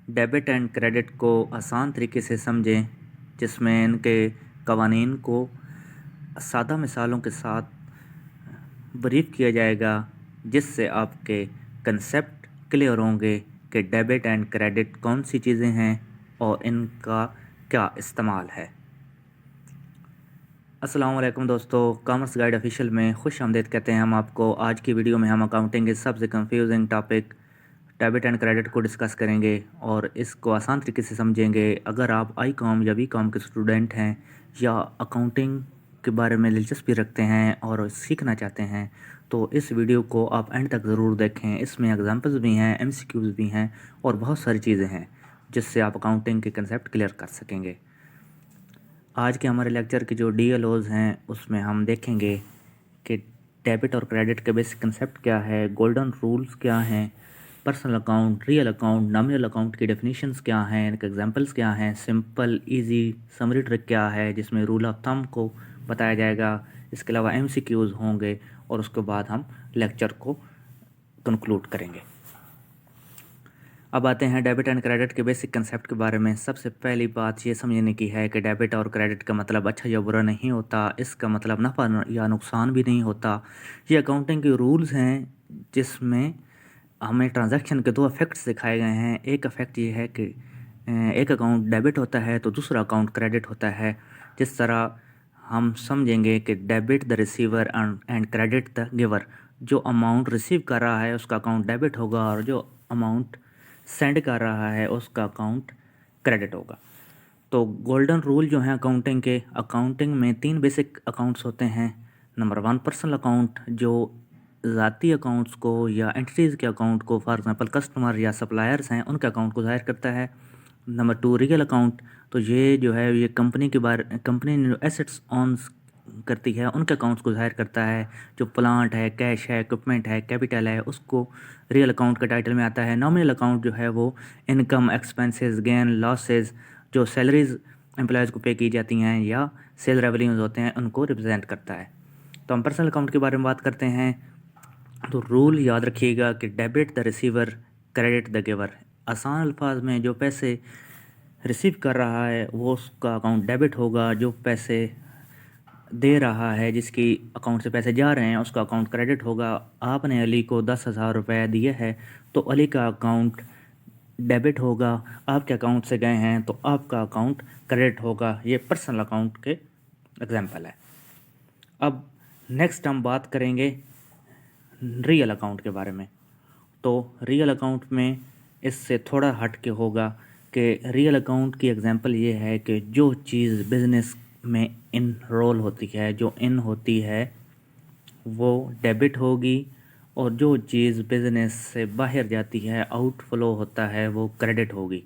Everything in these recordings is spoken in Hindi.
डेबिट एंड क्रेडिट को आसान तरीके से समझें, जिसमें इनके कवानीन को सादा मिसालों के साथ ब्रीफ किया जाएगा, जिससे आपके कंसेप्ट क्लियर होंगे कि डेबिट एंड क्रेडिट कौन सी चीज़ें हैं और इनका क्या इस्तेमाल है। अस्सलाम वालेकुम दोस्तों, कॉमर्स गाइड ऑफिशियल में खुश आमदीद कहते हैं हम आपको। आज की वीडियो में हम अकाउंटिंग के सबसे confusing topic debit and credit को डिस्कस करेंगे और इसको आसान तरीके से समझेंगे। अगर आप आई कॉम या बी कॉम के स्टूडेंट हैं या अकाउंटिंग के बारे में दिलचस्पी रखते हैं और सीखना चाहते हैं तो इस वीडियो को आप एंड तक ज़रूर देखें। इसमें एग्जांपल्स भी हैं, एमसीक्यूज़ भी हैं और बहुत सारी चीज़ें हैं जिससे आप अकाउंटिंग के कंसेप्ट क्लियर कर सकेंगे। आज के हमारे लेक्चर की जो डीएलओज़ हैं उसमें हम देखेंगे कि डेबिट और क्रेडिट के बेसिक कंसेप्ट क्या है, गोल्डन रूल्स क्या हैं, personal account, real account, nominal account की डेफिनेशंस क्या हैं, इनके एग्जांपल्स क्या हैं, सिंपल इजी समरी ट्रिक क्या है जिसमें रूल ऑफ थंब को बताया जाएगा। इसके अलावा एमसीक्यूज़ होंगे और उसके बाद हम लेक्चर को कंक्लूड करेंगे। अब आते हैं डेबिट एंड क्रेडिट के बेसिक कंसेप्ट के बारे में। सबसे पहली बात ये समझने की है कि डेबिट और क्रेडिट का मतलब अच्छा या बुरा नहीं होता, इसका मतलब नफ़ा या नुकसान भी नहीं होता। ये अकाउंटिंग के रूल्स हैं जिसमें हमें ट्रांजैक्शन के दो इफ़ेक्ट्स दिखाए गए हैं। एक इफ़ेक्ट ये है कि एक अकाउंट डेबिट होता है तो दूसरा अकाउंट क्रेडिट होता है। जिस तरह हम समझेंगे कि debit the receiver and credit the giver. जो अमाउंट रिसीव कर रहा है उसका अकाउंट डेबिट होगा और जो अमाउंट सेंड कर रहा है उसका अकाउंट क्रेडिट होगा। तो गोल्डन रूल जो है अकाउंटिंग में 3 बेसिक अकाउंट्स होते हैं। नंबर 1 पर्सनल अकाउंट, जो ज़ाती अकाउंट्स को या एंटिटीज़ के अकाउंट को, फॉर एग्जांपल कस्टमर या सप्लायर्स हैं उनके अकाउंट को ज़ाहिर करता है। नंबर 2 रियल अकाउंट, तो ये जो है ये कंपनी ने जो एसेट्स ऑन्स करती है उनके अकाउंट्स को ज़ाहिर करता है। जो प्लांट है, कैश है, इक्विपमेंट है, कैपिटल है, उसको रियल अकाउंट के टाइटल में आता है। नॉमिनल अकाउंट जो है वो इनकम, एक्सपेंसेस, गेन, लॉसेस, जो सैलरीज एम्प्लॉयज़ को पे की जाती हैं या सेल रेवेन्यूज होते हैं उनको रिप्रेजेंट करता है। तो हम पर्सनल अकाउंट के बारे में बात करते हैं। तो रूल याद रखिएगा कि debit the receiver, credit the giver. आसान अल्फाज में जो पैसे रिसीव कर रहा है वो उसका अकाउंट डेबिट होगा, जो पैसे दे रहा है, जिसकी अकाउंट से पैसे जा रहे हैं, उसका अकाउंट क्रेडिट होगा। आपने अली को 10,000 रुपये दिए है तो अली का अकाउंट डेबिट होगा। आपके अकाउंट से गए हैं तो आपका अकाउंट क्रेडिट होगा। ये पर्सनल अकाउंट के एग्जांपल है। अब नेक्स्ट हम बात करेंगे रियल अकाउंट के बारे में। तो रियल अकाउंट में इससे थोड़ा हट के होगा कि रियल अकाउंट की एग्जांपल ये है कि जो चीज़ बिज़नेस में इनरोल होती है, जो इन होती है, वो डेबिट होगी और जो चीज़ बिज़नेस से बाहर जाती है, आउटफ्लो होता है, वो क्रेडिट होगी।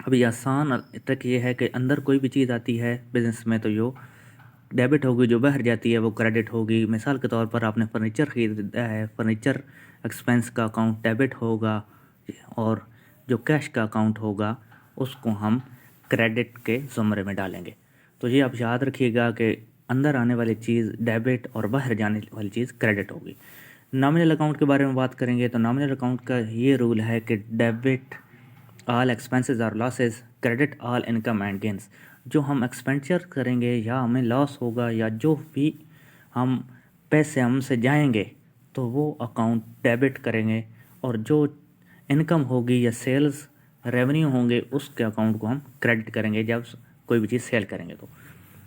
अभी आसान तक ये है कि अंदर कोई भी चीज़ आती है बिज़नेस में तो जो डेबिट होगी, जो बाहर जाती है वो क्रेडिट होगी। मिसाल के तौर पर आपने फर्नीचर ख़रीदा है, फर्नीचर एक्सपेंस का अकाउंट डेबिट होगा और जो कैश का अकाउंट होगा उसको हम क्रेडिट के ज़ुमरे में डालेंगे। तो ये आप याद रखिएगा कि अंदर आने वाली चीज़ डेबिट और बाहर जाने वाली चीज़ क्रेडिट होगी। नॉमिनल अकाउंट के बारे में बात करेंगे तो नॉमिनल अकाउंट का ये रूल है कि डेबिट ऑल एक्सपेंसेस और losses, credit all income and gains. जो हम एक्सपेंडिचर करेंगे या हमें लॉस होगा या जो भी हम पैसे हमसे जाएंगे तो वो अकाउंट डेबिट करेंगे और जो इनकम होगी या सेल्स रेवेन्यू होंगे उसके अकाउंट को हम क्रेडिट करेंगे जब कोई भी चीज़ सेल करेंगे। तो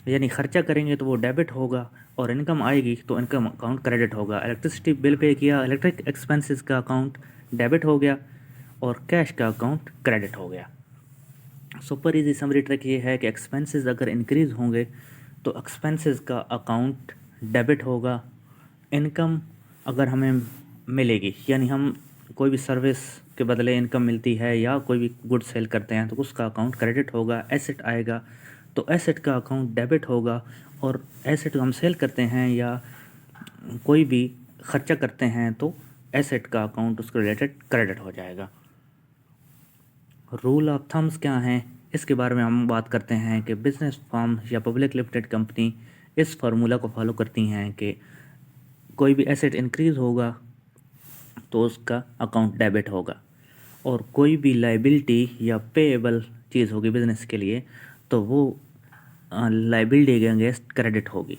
यानी ख़र्चा करेंगे तो वो डेबिट होगा और इनकम आएगी तो इनकम अकाउंट क्रेडिट होगा। इलेक्ट्रिसिटी बिल पे किया, इलेक्ट्रिक एक्सपेंसेस का अकाउंट डेबिट हो गया और कैश का अकाउंट क्रेडिट हो गया। सुपर इजी समरी ट्रिक ये है कि एक्सपेंसेस अगर इंक्रीज़ होंगे तो एक्सपेंसेस का अकाउंट डेबिट होगा। इनकम अगर हमें मिलेगी, यानी हम कोई भी सर्विस के बदले इनकम मिलती है या कोई भी गुड सेल करते हैं तो उसका अकाउंट क्रेडिट होगा। एसेट आएगा तो एसेट का अकाउंट डेबिट होगा और एसेट हम सेल करते हैं या कोई भी खर्चा करते हैं तो एसेट का अकाउंट उसके रिलेटेड क्रेडिट हो जाएगा। रूल ऑफ थम्स क्या हैं इसके बारे में हम बात करते हैं कि बिजनेस फर्म या पब्लिक लिमिटेड कंपनी इस फार्मूला को फॉलो करती हैं कि कोई भी एसेट इंक्रीज़ होगा तो उसका अकाउंट डेबिट होगा और कोई भी लाइबिलिटी या पेएबल चीज़ होगी बिज़नेस के लिए तो वो लाइबिलिटी के अगेंस्ट क्रेडिट होगी।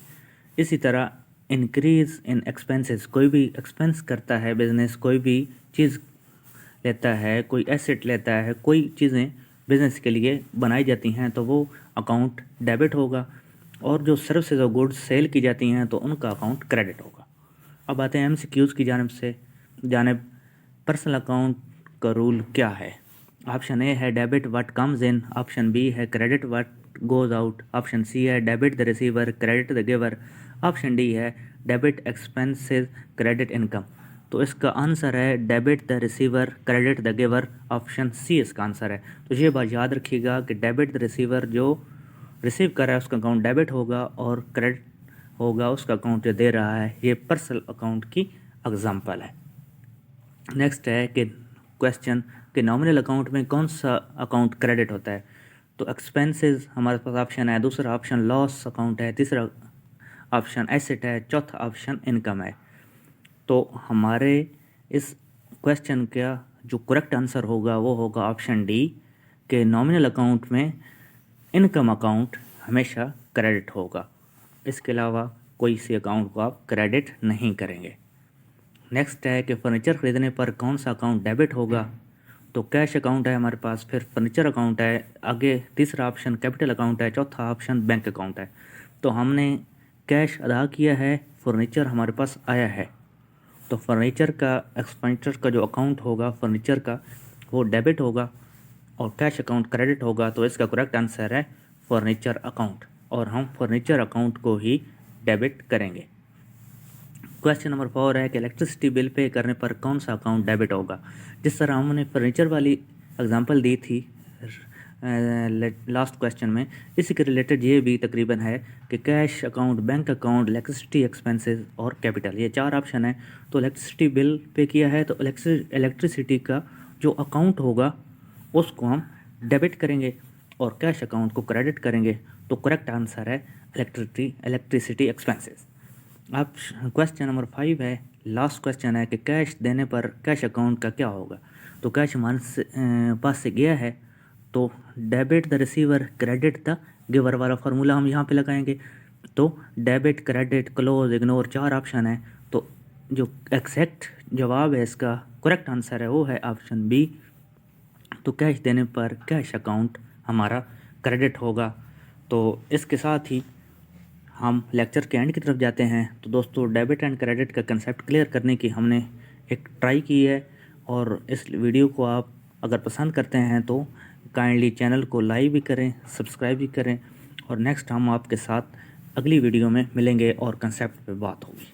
इसी तरह इंक्रीज़ इन एक्सपेंसेस, कोई भी एक्सपेंस करता है बिज़नेस, कोई भी चीज़ लेता है, कोई एसेट लेता है, कोई चीज़ें बिज़नेस के लिए बनाई जाती हैं तो वो अकाउंट डेबिट होगा, और जो सर्विसेज और गुड्स सेल की जाती हैं तो उनका अकाउंट क्रेडिट होगा। अब आते हैं एमसीक्यूज़ की जानिब। पर्सनल अकाउंट का रूल क्या है? ऑप्शन ए है debit what comes in, option B है credit what goes out, option C है debit the receiver credit the giver, option D है डेबिट एक्सपेंसेस क्रेडिट इनकम। तो इसका आंसर है debit the receiver credit the giver, option C इसका आंसर है। तो ये बात याद रखिएगा कि डेबिट द रिसीवर, जो रिसीव कर रहा है उसका अकाउंट डेबिट होगा, और क्रेडिट होगा उसका अकाउंट जो दे रहा है। ये पर्सनल अकाउंट की एग्जांपल है। नेक्स्ट है कि क्वेश्चन कि नॉमिनल अकाउंट में कौन सा अकाउंट क्रेडिट होता है? तो एक्सपेंसेस हमारे पास ऑप्शन है, दूसरा ऑप्शन लॉस अकाउंट है, तीसरा ऑप्शन एसेट है, चौथा ऑप्शन इनकम है। तो हमारे इस क्वेश्चन का जो करेक्ट आंसर होगा वो होगा ऑप्शन डी, कि नॉमिनल अकाउंट में इनकम अकाउंट हमेशा क्रेडिट होगा। इसके अलावा कोई सी अकाउंट को आप क्रेडिट नहीं करेंगे। नेक्स्ट है कि फर्नीचर ख़रीदने पर कौन सा अकाउंट डेबिट होगा? तो कैश अकाउंट है हमारे पास, फिर फर्नीचर अकाउंट है, आगे तीसरा ऑप्शन कैपिटल अकाउंट है, चौथा ऑप्शन बैंक अकाउंट है। तो हमने कैश अदा किया है, फर्नीचर हमारे पास आया है, तो फर्नीचर का एक्सपेंडिचर का जो अकाउंट होगा फर्नीचर का वो डेबिट होगा और कैश अकाउंट क्रेडिट होगा। तो इसका करेक्ट आंसर है फर्नीचर अकाउंट, और हम फर्नीचर अकाउंट को ही डेबिट करेंगे। क्वेश्चन नंबर 4 है कि इलेक्ट्रिसिटी बिल पे करने पर कौन सा अकाउंट डेबिट होगा? जिस तरह हमने फर्नीचर वाली एग्जांपल दी थी लास्ट क्वेश्चन में, इसी के रिलेटेड ये भी तकरीबन है कि cash account, bank account, electricity expenses और कैपिटल, ये 4 ऑप्शन है। तो इलेक्ट्रिसिटी बिल पे किया है तो इलेक्ट्रिसिटी का जो अकाउंट होगा उसको हम डेबिट करेंगे और कैश अकाउंट को क्रेडिट करेंगे। तो करेक्ट आंसर है इलेक्ट्रिसिटी एक्सपेंसेस। अब क्वेश्चन नंबर 5 है, लास्ट क्वेश्चन है कि कैश देने पर कैश अकाउंट का क्या होगा? तो कैश हमारे पास से गया है तो debit the receiver credit the giver वाला फार्मूला हम यहाँ पे लगाएंगे। तो debit, credit, close, ignore 4 option है। तो जो एग्जैक्ट जवाब है इसका, करेक्ट आंसर है वो है ऑप्शन बी। तो कैश देने पर कैश अकाउंट हमारा क्रेडिट होगा। तो इसके साथ ही हम लेक्चर के एंड की तरफ जाते हैं। तो दोस्तों, डेबिट एंड क्रेडिट का कंसेप्ट क्लियर करने की हमने एक ट्राई की है, और इस वीडियो को आप अगर पसंद करते हैं तो काइंडली चैनल को लाइक भी करें, सब्सक्राइब भी करें, और नेक्स्ट हम आपके साथ अगली वीडियो में मिलेंगे और कंसेप्ट पे बात होगी।